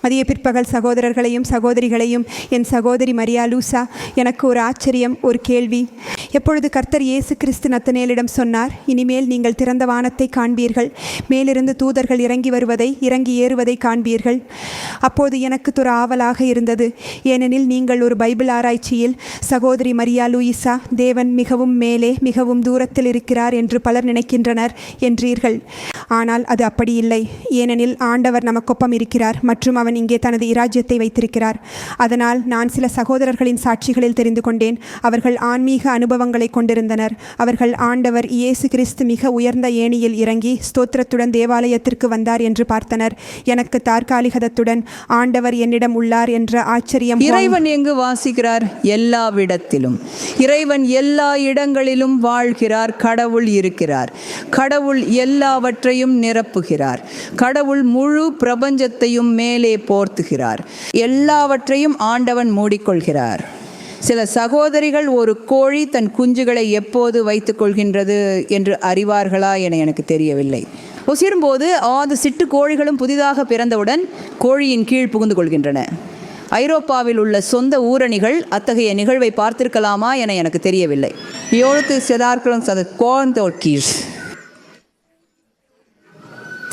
மதிய பிற்பகல் சகோதரர்களையும் சகோதரிகளையும் என் சகோதரி மரியா லூசா, எனக்கு ஒரு ஆச்சரியம், ஒரு கேள்வி. எப்பொழுது கர்த்தர் இயேசு கிறிஸ்து நத்தனேலிடம் சொன்னார், இனிமேல் நீங்கள் திறந்த வானத்தை காண்பீர்கள், மேலிருந்து தூதர்கள் இறங்கி வருவதை இறங்கி ஏறுவதை காண்பீர்கள். அப்போது எனக்கு ஒரு ஆவலாக இருந்தது. ஏனெனில் நீங்கள் ஒரு பைபிள் ஆராய்ச்சியில் சகோதரி மரியா லூயிசா தேவன் மிகவும் மேலே மிகவும் தூரத்தில் இருக்கிறார் என்று பலர் நினைக்கின்றனர் என்றீர்கள். ஆனால் அது அப்படி இல்லை. ஏனெனில் ஆண்டவர் நமக்கொப்பம் இருக்கிறார் மற்றும் அவன் இங்கே தனது இராஜ்யத்தை வைத்திருக்கிறார். அதனால் நான் சில சகோதரர்களின் சாட்சிகளில் தெரிந்து கொண்டேன். அவர்கள் ஆன்மீக அனுபவங்களை கொண்டிருந்தனர். அவர்கள் ஆண்டவர் இயேசு கிறிஸ்து மிக உயர்ந்த ஏணியில் இறங்கி ஸ்தோத்திரத்துடன் தேவாலயத்திற்கு வந்தார் என்று பார்த்தனர். எனக்கு தற்காலிகத்துடன் ஆண்டவர் என்னிடம் உள்ளார் என்ற ஆச்சரியம். இறைவன் எங்கு வாசிக்கிறார்? எல்லாவிடத்திலும். இறைவன் எல்லா இடங்களிலும் வாழ்கிறார். கடவுள் இருக்கிறார். கடவுள் எல்லாவற்றையும் நிரப்புகிறார். கடவுள் முழு பிரபஞ்சத்தையும் மேலே போர்த்துகிறார். எல்லாவற்றையும் ஆண்டவன் மூடிக்கொள்கிறார். சில சகோதரிகள் ஒரு கோழி தன் குஞ்சுகளை எப்போது வைத்துக் கொள்கின்றது என்று அறிவார்களா என எனக்கு தெரியவில்லை. ஒசிரும்போது அந்த சிட்டு கோழிகளும் புதிதாக பிறந்தவுடன் கோழியின் கீழ் புகுந்து கொள்கின்றன. ஐரோப்பாவில் உள்ள சொந்த ஊரணிகள் அத்தகைய நிகழ்வை பார்த்திருக்கலாமா என எனக்கு தெரியவில்லை.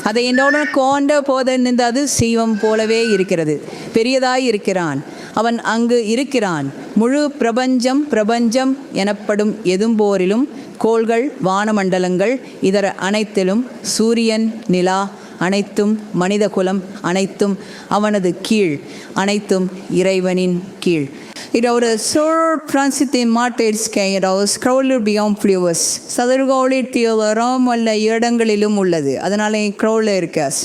அதை என்னோட கோண்ட போதென்றது சீவம் போலவே இருக்கிறது. பெரியதாய் இருக்கிறான். அவன் அங்கு இருக்கிறான். முழு பிரபஞ்சம் எனப்படும் எதும்போரிலும் கோள்கள், வானமண்டலங்கள், இதர அனைத்திலும் சூரியன், நிலா அனைத்தும், மனித குலம் அனைத்தும் அவனது கீழ், அனைத்தும் இறைவனின் கீழ். ஒரு சோழ் பிரான்சித்தை மாட்டேன் ஸ்க்ரௌலர் பியாம் ஃப்ளூவஸ் சதுர்கோளிட்டியலரும் அல்ல இடங்களிலும் உள்ளது. அதனால க்ரௌல இருக்காஸ்.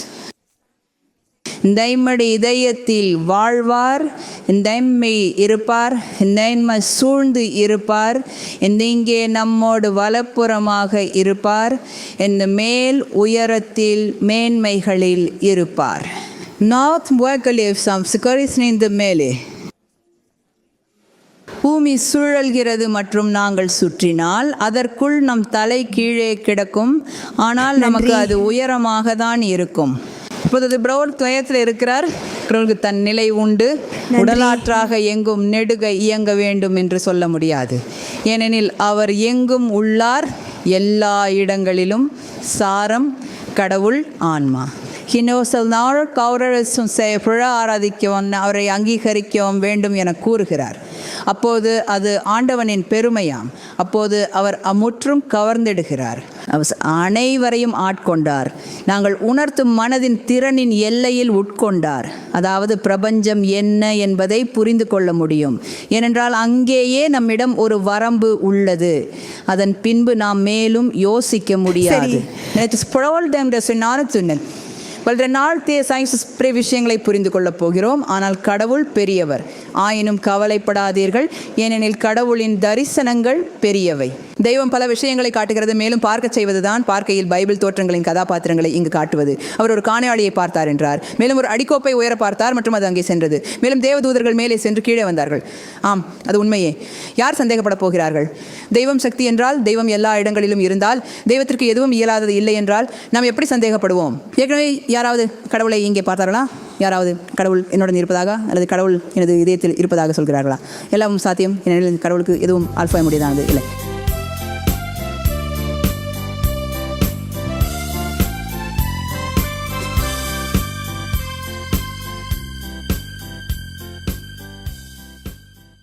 தைமடி இதயத்தில் வாழ்வார், தைமை இருப்பார், தைமை சூழ்ந்து இருப்பார், இங்கே நம்மோடு வலப்புறமாக இருப்பார், இந்த மேல் உயரத்தில் மேன்மைகளில் இருப்பார். நாத் முகலேவ்சாம் சிகரிஸ்னிந்த மேலே பூமி சுழல்கிறது மற்றும் நாங்கள் சுற்றினால் அதற்குள் நம் தலை கீழே கிடக்கும். ஆனால் நமக்கு அது உயரமாக தான் இருக்கும். இப்போது பிரவுல் துயரத்தில் இருக்கிறார். பிரவுலுக்கு தன் நிலை உண்டு. உடலாற்றாக எங்கும் நெடுக இயங்க வேண்டும் என்று சொல்ல முடியாது. ஏனெனில் அவர் எங்கும் உள்ளார், எல்லா இடங்களிலும். சாரம் கடவுள் ஆன்மா. ஆராதிக்கவும் அவரை அங்கீகரிக்கவும் வேண்டும் என கூறுகிறார். அப்போது அது ஆண்டவனின் பெருமையாம். அப்போது அவர் முற்றும் கவர்ந்திடுகிறார். அனைவரையும் ஆட்கொண்டார். நாங்கள் உணர்த்தும் மனதின் திறனின் எல்லையில் உட்கொண்டார். அதாவது பிரபஞ்சம் என்ன என்பதை புரிந்து கொள்ள முடியும். ஏனென்றால் அங்கேயே நம்மிடம் ஒரு வரம்பு உள்ளது. அதன் பின்பு நாம் மேலும் யோசிக்க முடியாது. வளர நாள் விஷயங்களை புரிந்து கொள்ளப் போகிறோம். ஆனால் கடவுள் பெரியவர். ஆயினும் கவலைப்படாதீர்கள், ஏனெனில் கடவுளின் தரிசனங்கள் பெரியவை. தெய்வம் பல விஷயங்களை காட்டுகிறது. மேலும் பார்க்க செய்வதுதான் பார்க்கையில் பைபிள் தோற்றங்களின் கதாபாத்திரங்களை இங்கு காட்டுவது. அவர் ஒரு காணையாளியை பார்த்தார் என்றார். மேலும் ஒரு அடிக்கோப்பை உயர பார்த்தார் மற்றும் அது அங்கே சென்றது. மேலும் தேவதூதர்கள் மேலே சென்று கீழே வந்தார்கள். ஆம், அது உண்மையே. யார் சந்தேகப்பட போகிறார்கள்? தெய்வம் சக்தி என்றால், தெய்வம் எல்லா இடங்களிலும் இருந்தால், தெய்வத்திற்கு எதுவும் இயலாதது இல்லை என்றால் நாம் எப்படி சந்தேகப்படுவோம்? ஏற்கனவே யாராவது கடவுளை இங்கே பார்த்தார்களா? யாராவது கடவுள் என்னுடன் இருப்பதாக அல்லது கடவுள் எனது இதயத்தில் இருப்பதாக சொல்கிறார்களா? எல்லாம் சாத்தியம். ஏனெனில் கடவுளுக்கு எதுவும் ஆல்ஃபா முடியாதது இல்லை.